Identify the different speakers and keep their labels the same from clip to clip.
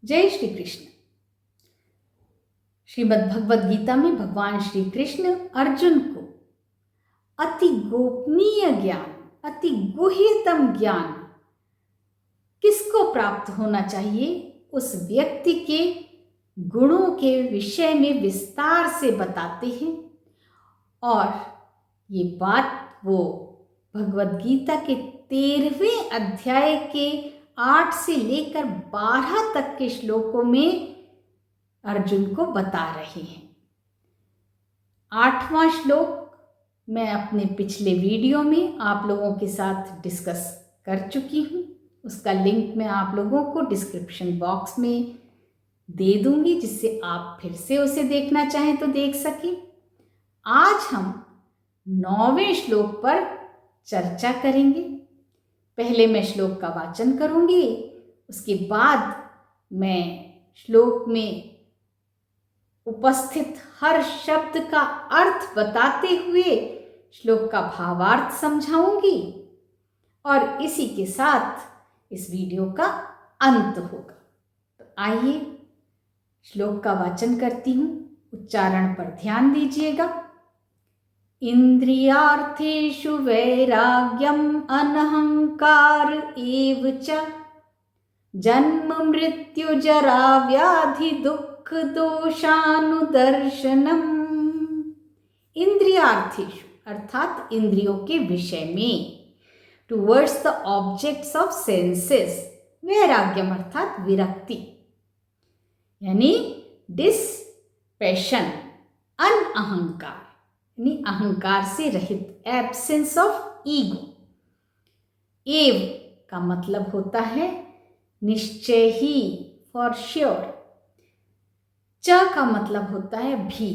Speaker 1: जय श्री कृष्ण। श्रीमद् भगवद गीता में भगवान श्री कृष्ण अर्जुन को अति गोपनीय ज्ञान, अति गुह्यतम ज्ञान किसको प्राप्त होना चाहिए, उस व्यक्ति के गुणों के विषय में विस्तार से बताते हैं। और ये बात वो भगवद गीता के 13वें अध्याय के 8 से लेकर 12 तक के श्लोकों में अर्जुन को बता रहे हैं। 8वां श्लोक मैं अपने पिछले वीडियो में आप लोगों के साथ डिस्कस कर चुकी हूँ। उसका लिंक मैं आप लोगों को डिस्क्रिप्शन बॉक्स में दे दूंगी, जिससे आप फिर से उसे देखना चाहें तो देख सकें। आज हम 9वें श्लोक पर चर्चा करेंगे। पहले मैं श्लोक का वाचन करूंगी, उसके बाद मैं श्लोक में उपस्थित हर शब्द का अर्थ बताते हुए श्लोक का भावार्थ समझाऊंगी और इसी के साथ इस वीडियो का अंत होगा। तो आइए श्लोक का वाचन करती हूँ, उच्चारण पर ध्यान दीजिएगा। इंद्रियार्थेषु वैराग्यम अनहंकार एव च जन्म मृत्यु जरा व्याधि दुख दोषानुदर्शनम। इंद्रियार्थेषु अर्थात इंद्रियों के विषय में, towards the objects of senses, वैराग्यम अर्थात विरक्ति यानी डिसपैशन, अनअहंकार यानी अहंकार से रहित, एब्सेंस ऑफ ईगो। एव का मतलब होता है निश्चय ही, फॉर श्योर। च का मतलब होता है भी,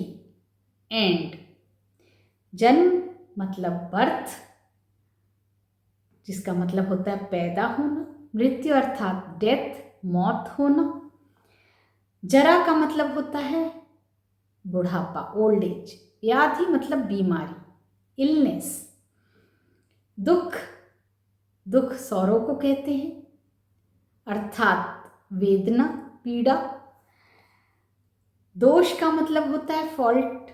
Speaker 1: एंड। जन्म मतलब बर्थ, जिसका मतलब होता है पैदा होना। मृत्यु अर्थात डेथ, मौत होना। जरा का मतलब होता है बुढ़ापा, ओल्ड एज। व्याधि मतलब बीमारी, इलनेस। दुख, दुख सौरों को कहते हैं, अर्थात वेदना, पीड़ा। दोष का मतलब होता है फॉल्ट,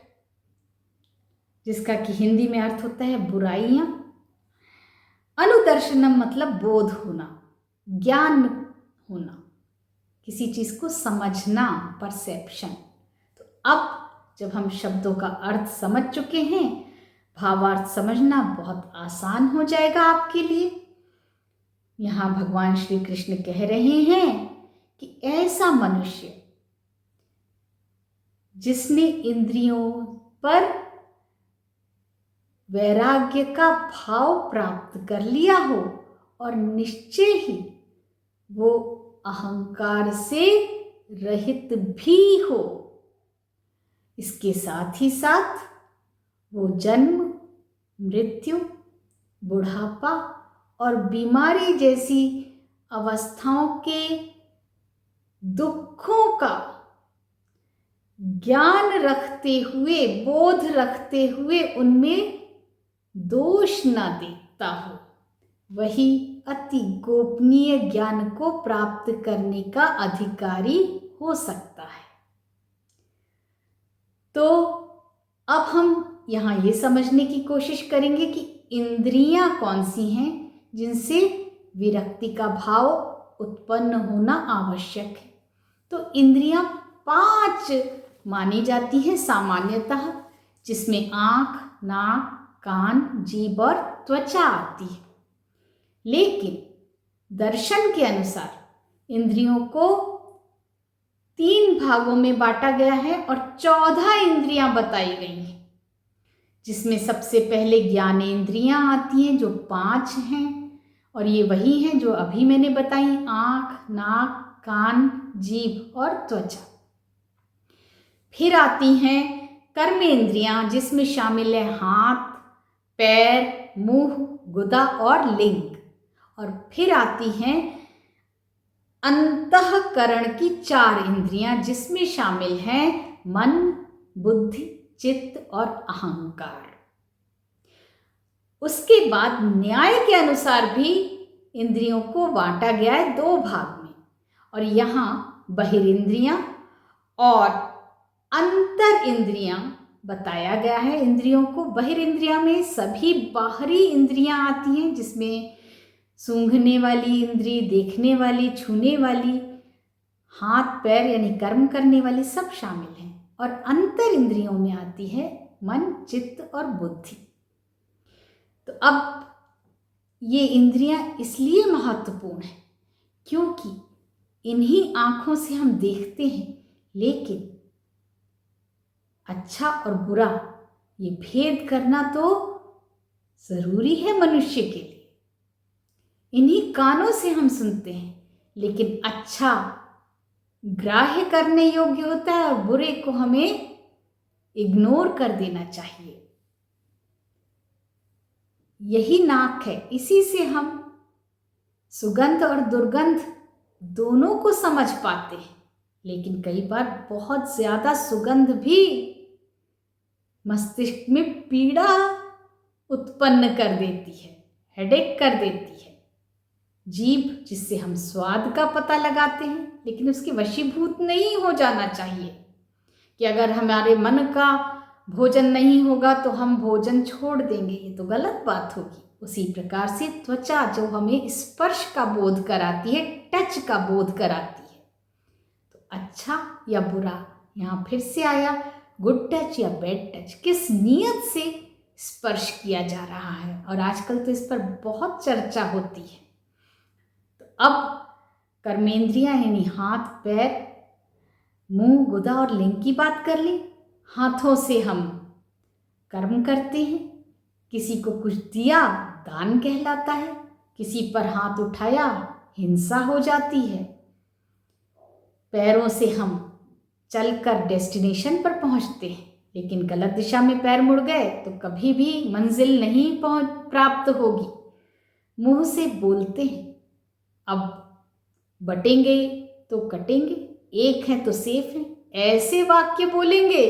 Speaker 1: जिसका कि हिंदी में अर्थ होता है बुराइयां। अनुदर्शनम मतलब बोध होना, ज्ञान होना, किसी चीज को समझना, परसेप्शन। तो अब जब हम शब्दों का अर्थ समझ चुके हैं, भावार्थ समझना बहुत आसान हो जाएगा आपके लिए। यहाँ भगवान श्री कृष्ण कह रहे हैं कि ऐसा मनुष्य जिसने इंद्रियों पर वैराग्य का भाव प्राप्त कर लिया हो और निश्चय ही वो अहंकार से रहित भी हो, इसके साथ ही साथ वो जन्म, मृत्यु, बुढ़ापा और बीमारी जैसी अवस्थाओं के दुखों का ज्ञान रखते हुए, बोध रखते हुए उनमें दोष न देखता हो, वही अति गोपनीय ज्ञान को प्राप्त करने का अधिकारी हो सकता है। तो अब हम यहाँ ये समझने की कोशिश करेंगे कि इंद्रियां कौन सी हैं जिनसे विरक्ति का भाव उत्पन्न होना आवश्यक है। तो इंद्रियां 5 मानी जाती हैं सामान्यतः, जिसमें आँख, नाक, कान, जीभ और त्वचा आती है। लेकिन दर्शन के अनुसार इंद्रियों को 3 भागों में बांटा गया है और 14 इंद्रियां बताई गई हैं, जिसमें सबसे पहले ज्ञानेंद्रियां आती हैं जो 5 हैं, और ये वही हैं जो अभी मैंने बताई, आँख, नाक, कान, जीभ और त्वचा। फिर आती हैं कर्मेंद्रियां, जिसमें शामिल है हाथ, पैर, मुंह, गुदा और लिंग। और फिर आती हैं अंतःकरण की 4 इंद्रियां, जिसमें शामिल हैं मन, बुद्धि, चित्त और अहंकार। उसके बाद न्याय के अनुसार भी इंद्रियों को बांटा गया है 2 भाग में, और यहाँ बहिरिंद्रियां और अंतर इंद्रियां बताया गया है। इंद्रियों को बहिरिंद्रियां में सभी बाहरी इंद्रियां आती हैं, जिसमें सूंघने वाली इंद्री, देखने वाली, छूने वाली, हाथ पैर यानी कर्म करने वाली सब शामिल हैं। और अंतर इंद्रियों में आती है मन, चित्त और बुद्धि। तो अब ये इंद्रियां इसलिए महत्वपूर्ण है क्योंकि इन्हीं आंखों से हम देखते हैं, लेकिन अच्छा और बुरा ये भेद करना तो जरूरी है मनुष्य के लिए। इन्हीं कानों से हम सुनते हैं, लेकिन अच्छा ग्राह्य करने योग्य होता है और बुरे को हमें इग्नोर कर देना चाहिए। यही नाक है, इसी से हम सुगंध और दुर्गंध दोनों को समझ पाते हैं। लेकिन कई बार बहुत ज्यादा सुगंध भी मस्तिष्क में पीड़ा उत्पन्न कर देती है, हेडेक कर देती है। जीभ, जिससे हम स्वाद का पता लगाते हैं, लेकिन उसके वशीभूत नहीं हो जाना चाहिए कि अगर हमारे मन का भोजन नहीं होगा तो हम भोजन छोड़ देंगे, ये तो गलत बात होगी। उसी प्रकार से त्वचा जो हमें स्पर्श का बोध कराती है, टच का बोध कराती है, तो अच्छा या बुरा, यहाँ फिर से आया गुड टच या बैड टच, किस नीयत से स्पर्श किया जा रहा है। और आजकल तो इस पर बहुत चर्चा होती है। तो अब कर्मेंद्रियां यानी हाथ, पैर, मुंह, गुदा और लिंग की बात कर ली। हाथों से हम कर्म करते हैं, किसी को कुछ दिया दान कहलाता है, किसी पर हाथ उठाया हिंसा हो जाती है। पैरों से हम चलकर डेस्टिनेशन पर पहुंचते हैं, लेकिन गलत दिशा में पैर मुड़ गए तो कभी भी मंजिल नहीं प्राप्त होगी। मुंह से बोलते हैं, अब बटेंगे तो कटेंगे, एक है तो सेफ है, ऐसे वाक्य बोलेंगे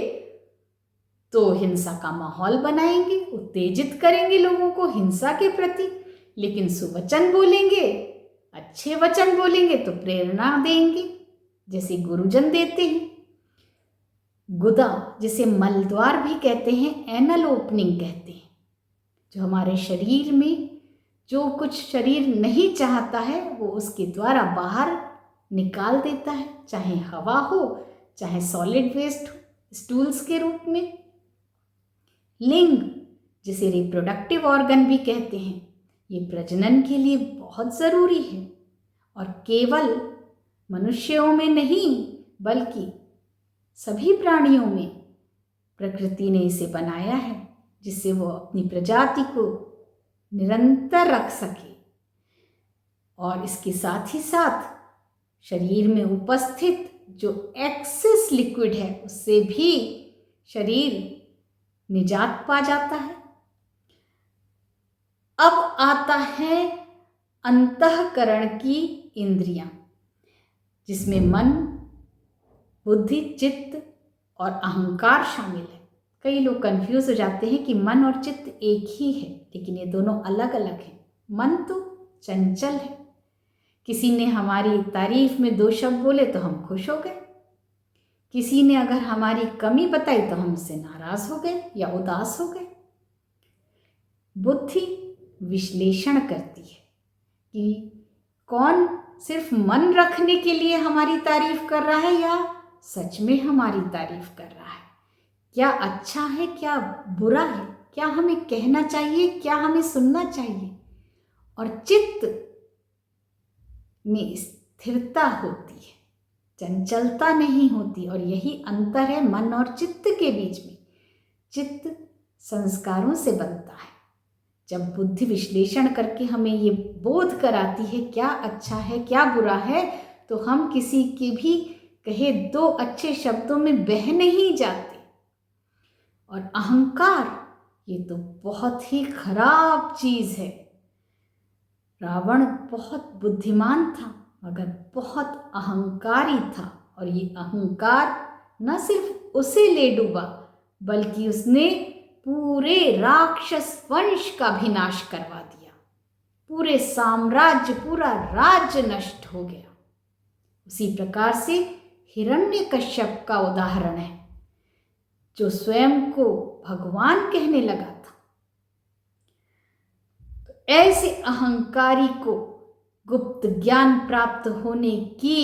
Speaker 1: तो हिंसा का माहौल बनाएंगे, उत्तेजित करेंगे लोगों को हिंसा के प्रति। लेकिन सुवचन बोलेंगे, अच्छे वचन बोलेंगे तो प्रेरणा देंगे, जैसे गुरुजन देते हैं। गुदा, जिसे मलद्वार भी कहते हैं, एनल ओपनिंग कहते हैं, जो हमारे शरीर में जो कुछ शरीर नहीं चाहता है वो उसके द्वारा बाहर निकाल देता है, चाहे हवा हो चाहे सॉलिड वेस्ट हो, स्टूल्स के रूप में। लिंग, जिसे रिप्रोडक्टिव ऑर्गन भी कहते हैं, ये प्रजनन के लिए बहुत ज़रूरी है और केवल मनुष्यों में नहीं बल्कि सभी प्राणियों में प्रकृति ने इसे बनाया है, जिससे वो अपनी प्रजाति को निरंतर रख सके। और इसके साथ ही साथ शरीर में उपस्थित जो एक्सेस लिक्विड है उससे भी शरीर निजात पा जाता है। अब आता है अंतःकरण की इंद्रियां, जिसमें मन, बुद्धि, चित्त और अहंकार शामिल है। कई लोग कंफ्यूज हो जाते हैं कि मन और चित्त एक ही है, लेकिन ये दोनों अलग अलग हैं। मन तो चंचल है, किसी ने हमारी तारीफ में 2 शब्द बोले तो हम खुश हो गए, किसी ने अगर हमारी कमी बताई तो हम उससे नाराज हो गए या उदास हो गए। बुद्धि विश्लेषण करती है कि कौन सिर्फ मन रखने के लिए हमारी तारीफ कर रहा है या सच में हमारी तारीफ कर रहा है, क्या अच्छा है क्या बुरा है, क्या हमें कहना चाहिए क्या हमें सुनना चाहिए। और चित्त में स्थिरता होती है, चंचलता नहीं होती, और यही अंतर है मन और चित्त के बीच में। चित्त संस्कारों से बनता है। जब बुद्धि विश्लेषण करके हमें ये बोध कराती है क्या अच्छा है क्या बुरा है, तो हम किसी के भी कहे 2 अच्छे शब्दों में बह नहीं जाते। और अहंकार, ये तो बहुत ही खराब चीज है। रावण बहुत बुद्धिमान था मगर बहुत अहंकारी था, और ये अहंकार न सिर्फ उसे ले डूबा बल्कि उसने पूरे राक्षस वंश का भी नाश करवा दिया। पूरे साम्राज्य, पूरा राज्य नष्ट हो गया। उसी प्रकार से हिरण्यकश्यप का उदाहरण है, जो स्वयं को भगवान कहने लगा था। तो ऐसे अहंकारी को गुप्त ज्ञान प्राप्त होने की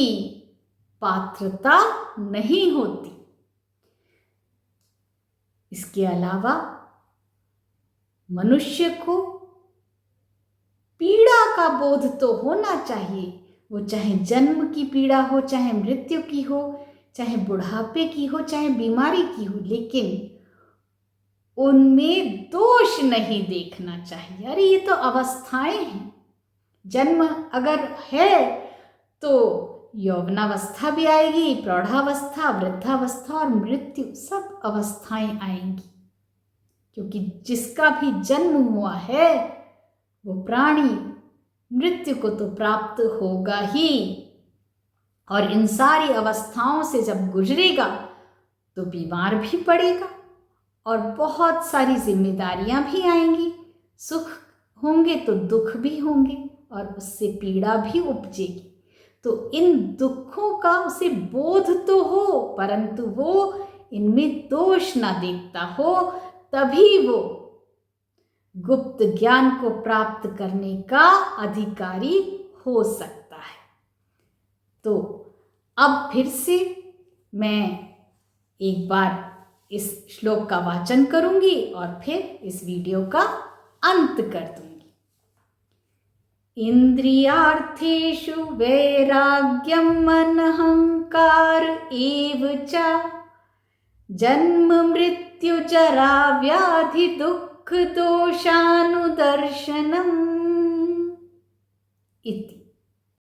Speaker 1: पात्रता नहीं होती। इसके अलावा मनुष्य को पीड़ा का बोध तो होना चाहिए, वो चाहे जन्म की पीड़ा हो, चाहे मृत्यु की हो, चाहे बुढ़ापे की हो, चाहे बीमारी की हो, लेकिन उनमें दोष नहीं देखना चाहिए। अरे ये तो अवस्थाएं हैं। जन्म अगर है तो यौवनावस्था भी आएगी, प्रौढ़ावस्था, वृद्धावस्था और मृत्यु, सब अवस्थाएं आएंगी। क्योंकि जिसका भी जन्म हुआ है वो प्राणी मृत्यु को तो प्राप्त होगा ही, और इन सारी अवस्थाओं से जब गुजरेगा तो बीमार भी पड़ेगा और बहुत सारी जिम्मेदारियां भी आएंगी। सुख होंगे तो दुख भी होंगे और उससे पीड़ा भी उपजेगी। तो इन दुखों का उसे बोध तो हो, परंतु वो इनमें दोष ना देखता हो, तभी वो गुप्त ज्ञान को प्राप्त करने का अधिकारी हो सकता है। तो अब फिर से मैं एक बार इस श्लोक का वाचन करूंगी और फिर इस वीडियो का अंत कर दूंगी। इंद्रियार्थेषु वैराग्यम अनहंकार एव च जन्म मृत्यु जरा व्याधि दुख दोषानुदर्शनम् इति।